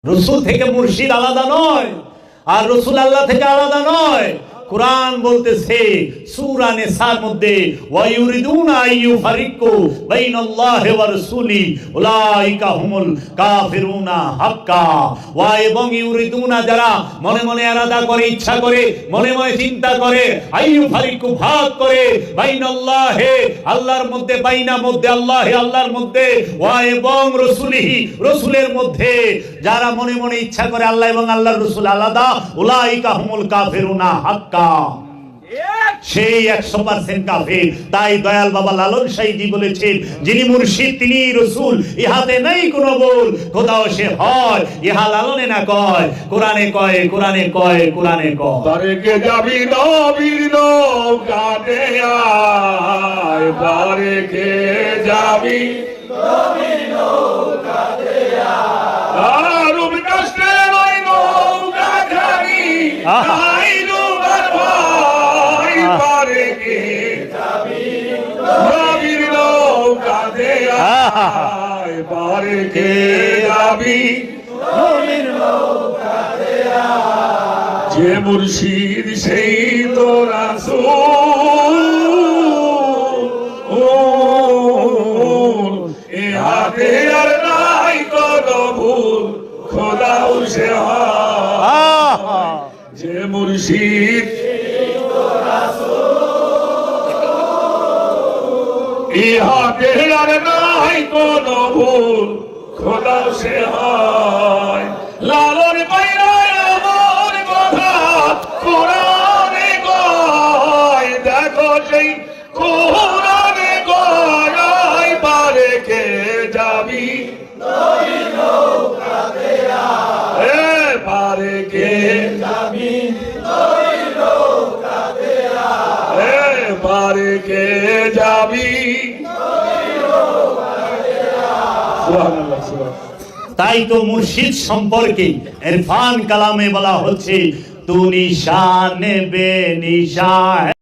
রসুল থেকে মুর্শিদ আলাদা নয়, আর রসুল আল্লাহ থেকে আলাদা নয়। কুরআন বলতেছে সূরা নিসার মধ্যে, ওয়া ইউরিদুনা আইয়ুফারিকু বাইনাল্লাহি ওয়া রাসূলি উলাইকা হুমুল কাফিরুনা হাক্কা। ওয়া এবং ইউরিদুনা, যারা মনে মনে ইরাদা করে, ইচ্ছা করে, মনে মনে চিন্তা করে, আইয়ুফারিকু ভাগ করে, বাইনাল্লাহি আল্লাহর মধ্যে, বাইনা মধ্যে আল্লাহি আল্লাহর মধ্যে, ওয়া এবং রাসূলিহি রাসূলের মধ্যে, যারা মনে মনে ইচ্ছা করে আল্লাহ এবং আল্লাহর রাসূল আলাদা, উলাইকা হুমুল কাফিরুনা হাক্কা, সেই 100% কাফের। তাই দয়াল বাবা লালন সাইজি বলেছেন, যিনি মুর্শিদ তিনি রসুল, ইহাতে নাই কোনো ভুল, খোদাও সে হয়, ইহা লালনে না কয়, কোরআনে কয়, কোরআনে কয়, কোরআনে কয়। বারেকে যাবি নবীর নৌকাতে আয়, বারেকে যাবি নবীর নৌকাতে আয়, রূপ কষ্টের ওই নৌকা খানি আই ডুবার ভয়, বারেকে যাবি নবীর নৌকাতে আয়, বারেকে যাবি নবীর নৌকাতে আয়, যে মুর্শিদ সেই তো রাসূল, এ হাতে আর নাই কোনো ভুল, খোদাও সে হয়, যে মুর্শিদ এ হাতে আর নাই কোনো ভুল, খোদাও সে হয়। লালন পাইরায় আমার কথা কোরআনে কয়, দেখো সেই কোরআনে কয়, বারেকে যাবি নবীর নৌকাতে আয়, বারেকে যাবি নবীর নৌকাতে আয়, বারেকে যাবি নবীর নৌকাতে আয়। সুবহানাল্লাহ, সুবহানাল্লাহ। তাই তো মুর্শিদ সম্পর্কে ইরফান কালামে বলা হচ্ছে, তু নিশান বে নিশান